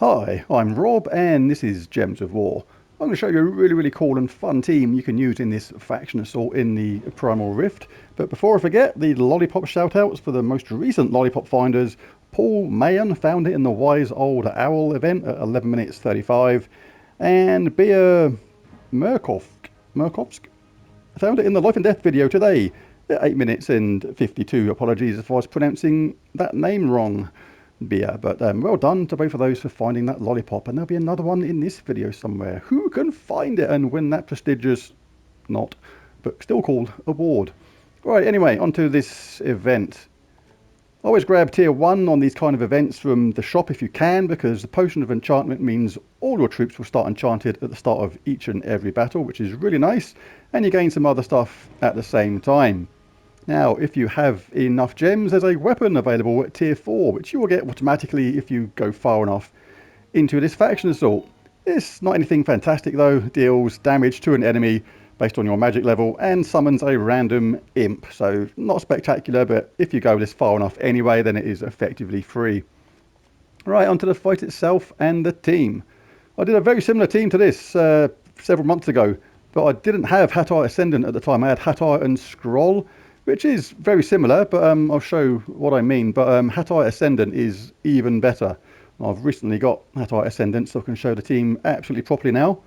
Hi, I'm Rob and this is Gems of War. I'm going to show you a really cool and fun team you can use in this faction assault in the Primal Rift. But before I forget, the lollipop shoutouts for the most recent lollipop finders. Paul Mayan found it in the Wise Old Owl event at 11 minutes 35. And Bia Murkovsk found it in the Life and Death video today at 8 minutes and 52. Apologies if I was pronouncing that name wrong. But well done to both of those for finding that lollipop, and there'll be another one in this video somewhere. Who can find it and win that prestigious, not, but still called, award? Right, anyway, onto this event. Always grab tier 1 on these kind of events from the shop if you can, because the potion of enchantment means all your troops will start enchanted at the start of each and every battle, which is really nice, and you gain some other stuff at the same time. Now, if you have enough gems, there's a weapon available at tier 4, which you will get automatically if you go far enough into this faction assault. It's not anything fantastic though, deals damage to an enemy based on your magic level and summons a random imp. So not spectacular, but if you go this far enough anyway, then it is effectively free. Right, onto the fight itself and the team. I did a very similar team to this several months ago, but I didn't have Hatir Ascendant at the time. I had Hatir and Scroll, which is very similar, but I'll show what I mean. But Hatir Ascendant is even better. I've recently got Hatir Ascendant, so I can show the team absolutely properly now.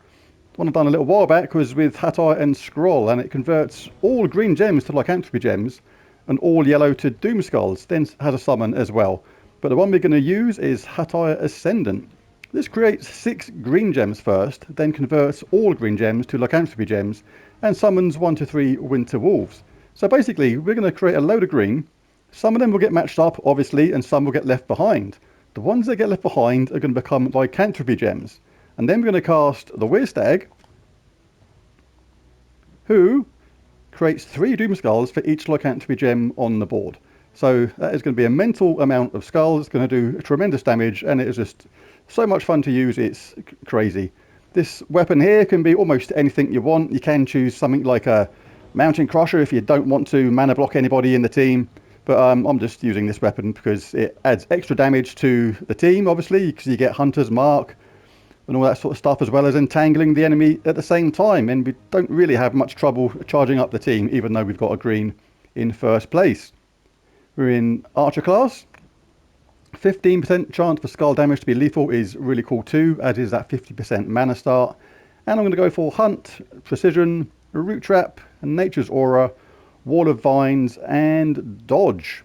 One I've done a little while back was with Hatir and Scroll, and it converts all green gems to lycanthropy gems, and all yellow to doom skulls, then has a summon as well. But the one we're going to use is Hatir Ascendant. This creates 6 green gems first, then converts all green gems to lycanthropy gems, and summons 1 to 3 winter wolves. So basically, we're going to create a load of green. Some of them will get matched up, obviously, and some will get left behind. The ones that get left behind are going to become lycanthropy gems. And then we're going to cast the Werestag, who creates 3 doom skulls for each lycanthropy gem on the board. So that is going to be a mental amount of skulls. It's going to do tremendous damage, and it is just so much fun to use. It's crazy. This weapon here can be almost anything you want. You can choose something like a Mountain Crusher if you don't want to mana block anybody in the team, but I'm just using this weapon because it adds extra damage to the team, obviously, because you get Hunter's Mark and all that sort of stuff, as well as entangling the enemy at the same time, and we don't really have much trouble charging up the team, even though we've got a green in first place. We're in Archer class. 15% chance for skull damage to be lethal is really cool too, as is that 50% mana start. And I'm going to go for Hunt, Precision, Root Trap, Nature's Aura, Wall of Vines, and Dodge.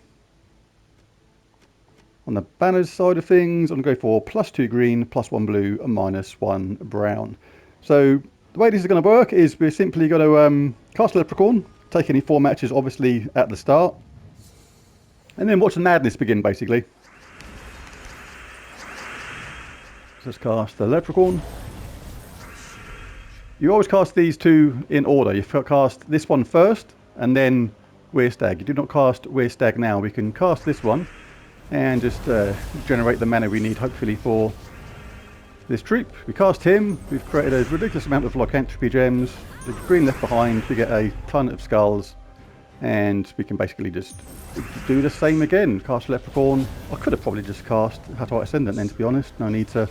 On the banners side of things, I'm going to go for +2 green, +1 blue, and -1 brown. So the way this is going to work is we're simply going to cast Leprechaun, take any 4 matches obviously at the start, and then watch the madness begin basically. Let's cast the Leprechaun. You always cast these 2 in order. You cast this one first and then Werestag. You do not cast Werestag now. We can cast this one and just generate the mana we need hopefully for this troop. We cast him. We've created a ridiculous amount of lycanthropy gems. The green left behind, we get a ton of skulls, and we can basically just do the same again. Cast Leprechaun. I could have probably just cast Hatir Ascendant then, to be honest. No need to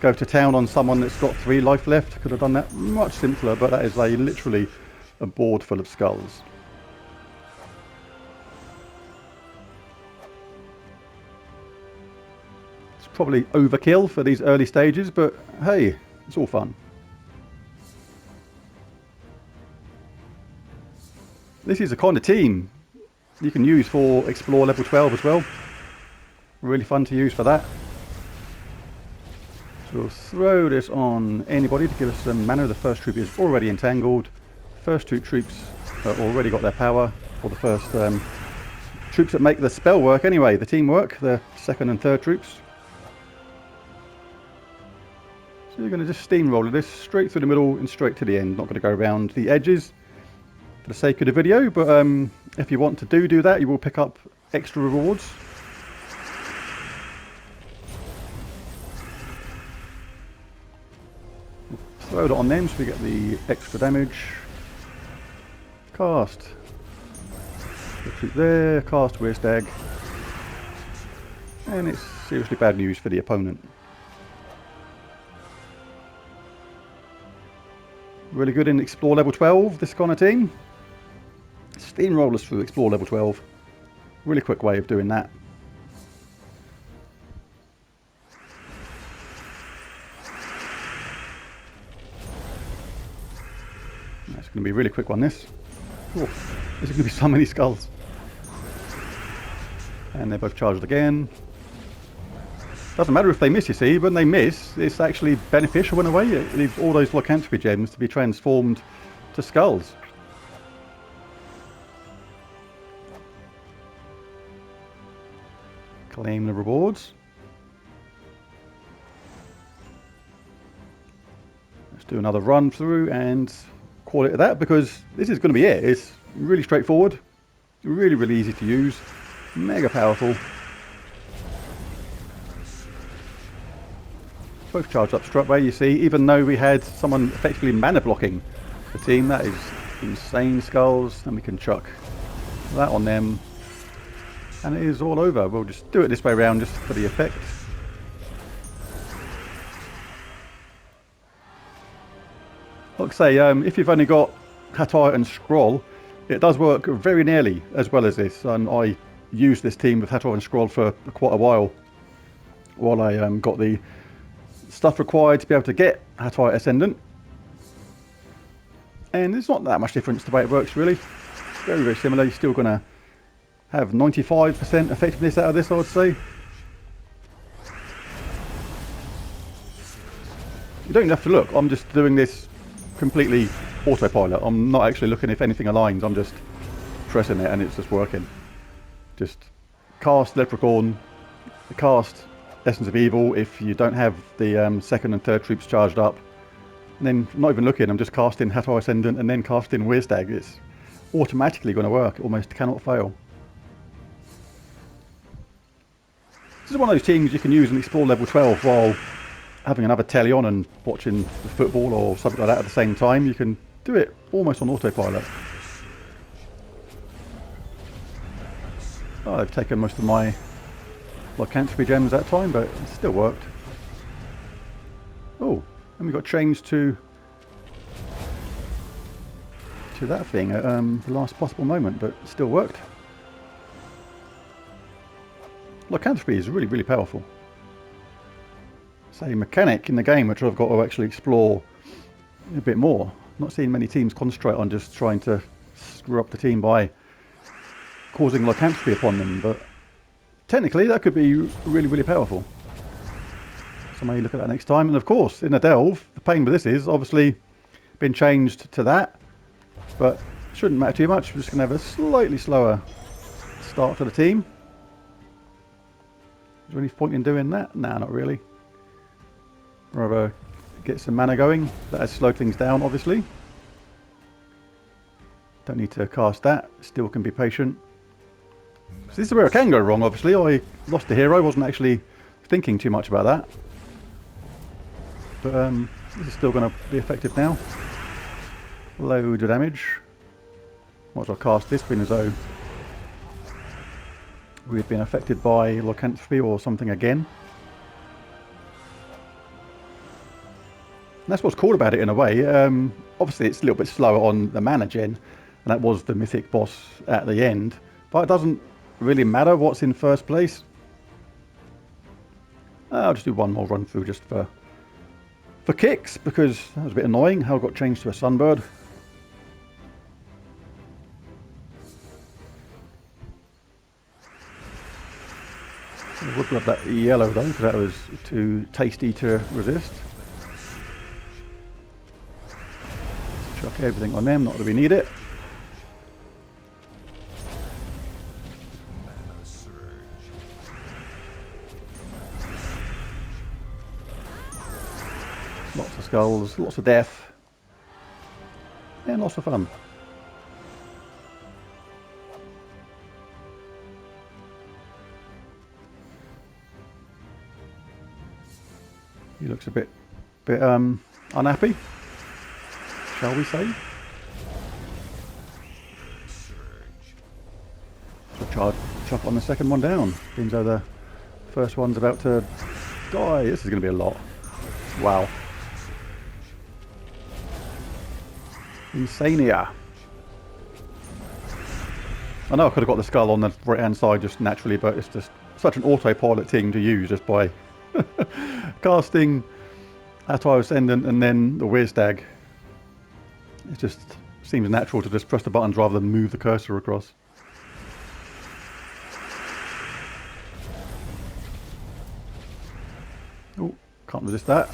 go to town on someone that's got 3 life left. Could have done that much simpler, but that is literally a board full of skulls. It's probably overkill for these early stages, but hey, it's all fun. This is a kind of team you can use for Explore level 12 as well. Really fun to use for that. We'll throw this on anybody to give us some mana. The first troop is already entangled. First 2 troops have already got their power. Or the first troops that make the spell work anyway, the teamwork, the second and third troops. So you're going to just steamroller this straight through the middle and straight to the end. Not going to go around the edges for the sake of the video, but if you want to do that, you will pick up extra rewards. Throw it on them so we get the extra damage. Cast. Retreat there, cast Werestag. And it's seriously bad news for the opponent. Really good in Explore level 12, this kind of team. Steamrollers through Explore level 12. Really quick way of doing that. That's going to be a really quick one, this. Oh, there's going to be so many skulls. And they're both charged again. Doesn't matter if they miss, you see. When they miss, it's actually beneficial in a way. It leaves all those lycanthropy gems to be transformed to skulls. Claim the rewards. Let's do another run through and call it that, because this is going to be it. It's really straightforward, really easy to use, mega powerful. Both charged up straight away, you see, even though we had someone effectively mana blocking the team. That is insane skulls, and we can chuck that on them. And it is all over. We'll just do it this way around just for the effect. Like I say, if you've only got Hatir and Scroll, it does work very nearly as well as this. And I used this team with Hatir and Scroll for quite a while I got the stuff required to be able to get Hatir Ascendant. And it's not that much difference the way it works, really. Very similar. You're still going to have 95% effectiveness out of this, I would say. You don't have to look. I'm just doing this completely autopilot. I'm not actually looking if anything aligns. I'm just pressing it and it's just working. Just cast Leprechaun, cast Essence of Evil if you don't have the second and third troops charged up. And then, not even looking, I'm just casting Hatir Ascendant and then casting Werestag. It's automatically going to work. It almost cannot fail. This is one of those teams you can use and explore level 12 while having another telly on and watching the football or something like that at the same time. You can do it almost on autopilot. Oh, I've taken most of my lycanthropy gems that time, but it still worked. Oh, and we got changed to that thing at the last possible moment, but it still worked. Lycanthropy is really powerful. It's a mechanic in the game which I've got to actually explore a bit more. Not seeing many teams concentrate on just trying to screw up the team by causing lycanthropy upon them, but technically that could be really powerful. So maybe look at that next time. And of course, in a delve, the pain with this is obviously been changed to that, but it shouldn't matter too much. We're just going to have a slightly slower start to the team. Is there any point in doing that? Nah, not really. Rather get some mana going. That has slowed things down, obviously. Don't need to cast that. Still can be patient. So this is where it can go wrong, obviously. I lost a hero. I wasn't actually thinking too much about that. But this is still going to be effective now. Loads of damage. Might as well cast this, being as though we've been affected by lycanthropy or something again. And that's what's cool about it in a way. Obviously it's a little bit slower on the mana gen, and that was the mythic boss at the end. But it doesn't really matter what's in first place. I'll just do one more run through just for kicks, because that was a bit annoying how it got changed to a sunbird. I would grab that yellow though, because that was too tasty to resist. Chuck everything on them, not that we need it. Lots of skulls, lots of death, and lots of fun. He looks a bit unhappy, shall we say? So chop on the second one down. Seems though the first one's about to die. This is going to be a lot. Wow. Insania. I know I could have got the skull on the right hand side just naturally, but it's just such an autopilot thing to use just by casting Hatir Ascendant and then the Werestag. It just seems natural to just press the buttons rather than move the cursor across. Oh, can't resist that.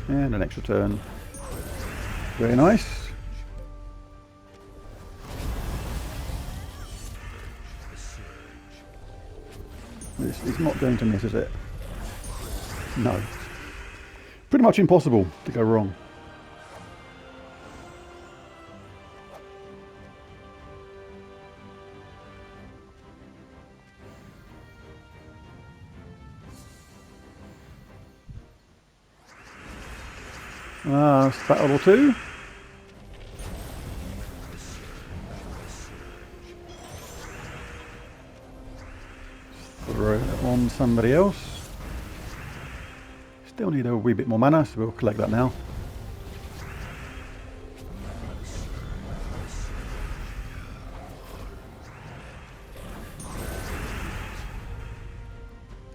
And an extra turn. Very nice. This is not going to miss, is it? No. Pretty much impossible to go wrong. Battle or two. Throw it on somebody else. Still need a wee bit more mana, so we'll collect that now.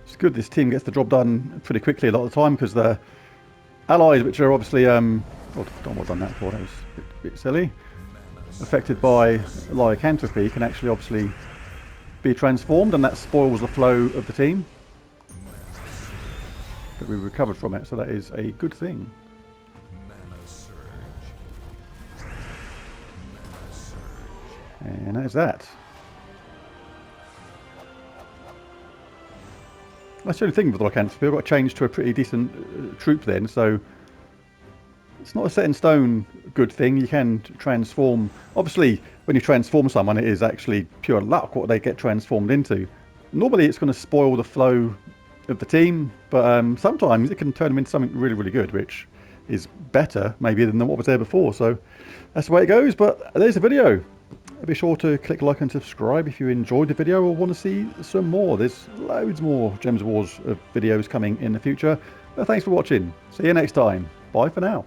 It's good this team gets the job done pretty quickly a lot of the time, because the allies, which are obviously oh, I don't know what I've done that for, that was a bit silly, affected by lycanthropy, can actually obviously be transformed, and that spoils the flow of the team. But we recovered from it, so that is a good thing. And that is that. That's the only thing with lycanthropy. I've got to change to a pretty decent troop then, so it's not a set in stone good thing. You can transform. Obviously, when you transform someone, it is actually pure luck what they get transformed into. Normally, it's going to spoil the flow of the team, but sometimes it can turn them into something really, really good, which is better maybe than what was there before. So that's the way it goes. But there's the video. Be sure to click like and subscribe if you enjoyed the video or want to see some more. There's loads more Gems of Wars videos coming in the future. But thanks for watching. See you next time. Bye for now.